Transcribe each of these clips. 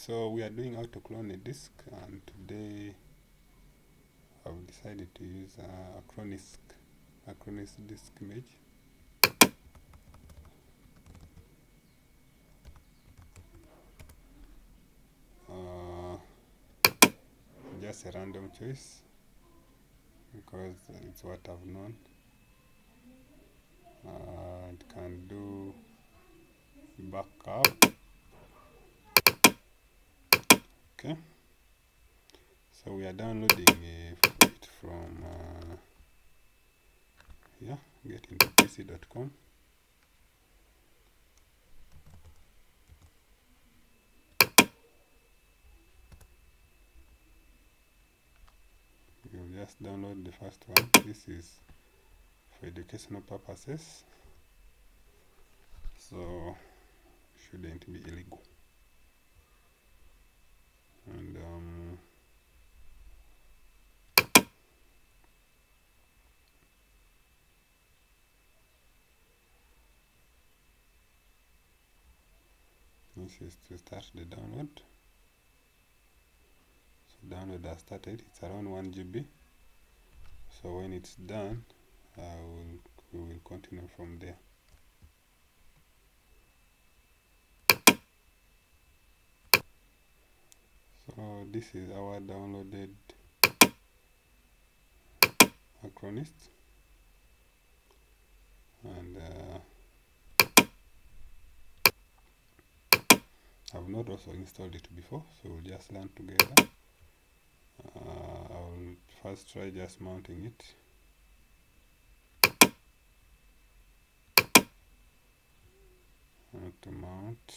So we are doing how to clone a disk, and today I've decided to use Acronis disk image. Just a random choice because it's what I've known. It can do backup. Okay, so we are downloading it from getintopc.com. You'll just download the first one. This is for educational purposes, so shouldn't be illegal. And this is to start the download. So download has started. It's around 1 GB. So when it's done, we will continue from there. So this is our downloaded Acronis, and I've not also installed it before, so we'll just learn together. I'll first try just mounting it. How to mount.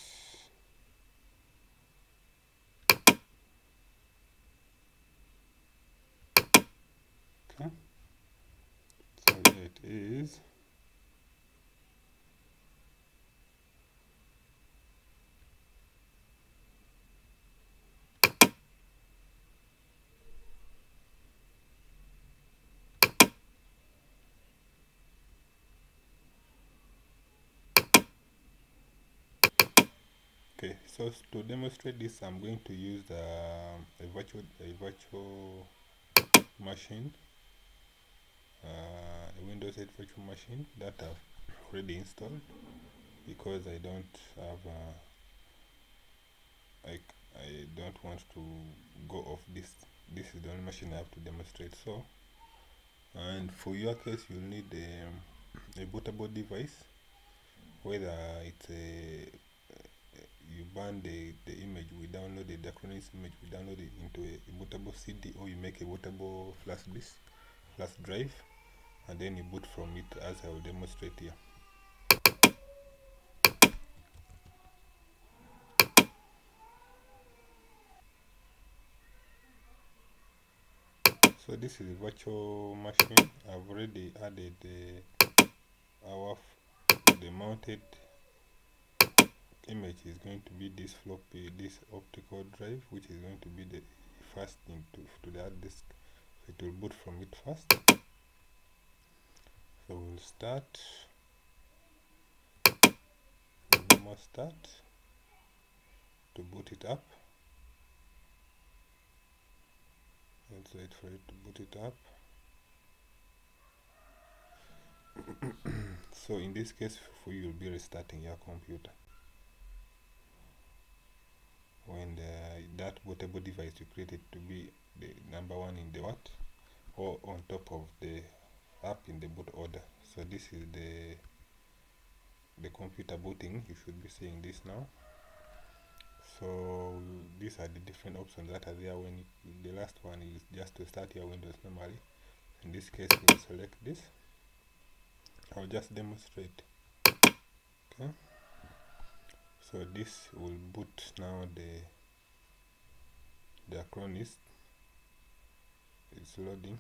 Okay, so here it is. Okay, so to demonstrate this, I'm going to use a virtual machine, a Windows 8 virtual machine that I've already installed, because I don't have I don't want to go off this. This is the only machine I have to demonstrate. So, and for your case, you'll need a bootable device, whether it's you burn the image we downloaded, the Acronis image we downloaded into a bootable CD, or you make a bootable flash drive, and then you boot from it, as I will demonstrate here. So this is a virtual machine. I've already added the mounted image is going to be this floppy, this optical drive, which is going to be the first thing to the hard disk. So it will boot from it first. So we'll start. Normal start to boot it up. Let's wait for it to boot it up. So in this case, you'll be restarting your computer when that bootable device you created to be the number one in the what, or on top of the app in the boot order. So this is the computer booting. You should be seeing this now. So these are the different options that are there. When the last one is just to start your Windows normally. In this case, we'll select this. I'll just demonstrate. Okay, so this will boot now. The Acronis is loading.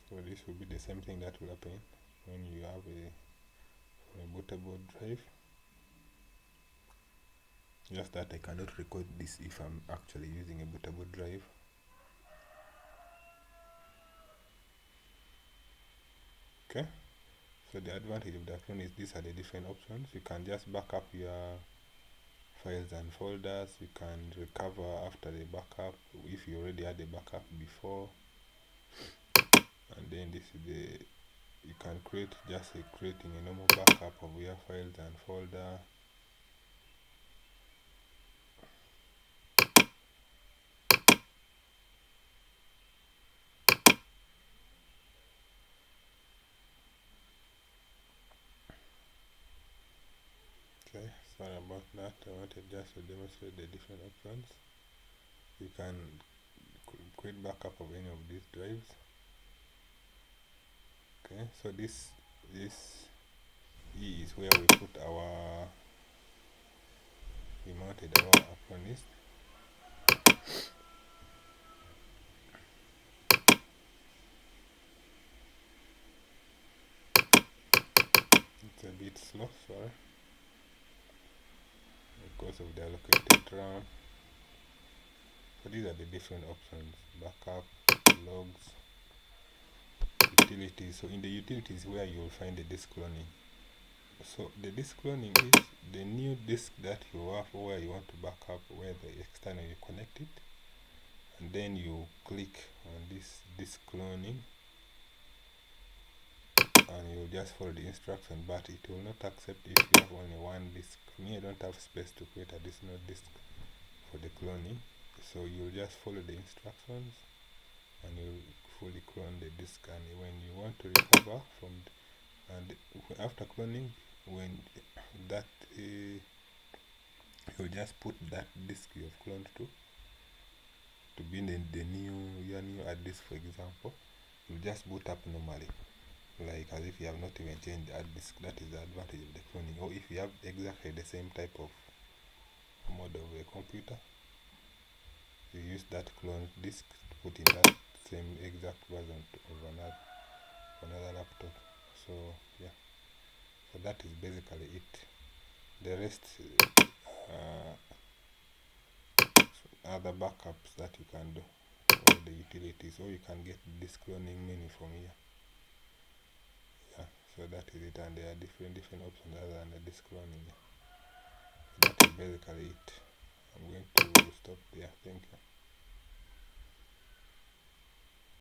So this will be the same thing that will happen when you have a bootable drive. Just that I cannot record this if I'm actually using a bootable drive. Okay, So the advantage of that one is these are the different options. You can just back up your files and folders. You can recover after the backup if you already had a backup before. And then this is the, you can create just creating a normal backup of your files and folder. Okay, sorry about that. I wanted just to demonstrate the different options. You can create backup of any of these drives. Okay, so this E is where we put our, we mounted our apprentice. It's a bit slow, sorry, because of the allocated RAM. So these are the different options: backup, logs, utilities. So in the utilities where you will find the disk cloning. So the disk cloning is the new disk that you have where you want to back up, where the external you connect it, and then you click on this disk cloning and you just follow the instruction, but it will not accept if you have only one disk. Me, I don't have space to create additional disk for the cloning, so you just follow the instructions and you fully clone the disk. And when you want to recover from and after cloning, when that you just put that disk you have cloned to be in the new your new hard disk, for example, you just boot up normally, like as if you have not even changed the hard disk. That is the advantage of the cloning. Or if you have exactly the same type of model of a computer, you use that clone disk to put in that same exact version of another laptop. So yeah, so that is basically it. The rest are the backups that you can do, or the utilities, or you can get disk cloning menu from here. Yeah, so that is it, and there are different options other than the disk cloning. Yeah. That is basically it. I'm going to stop there. Thank you.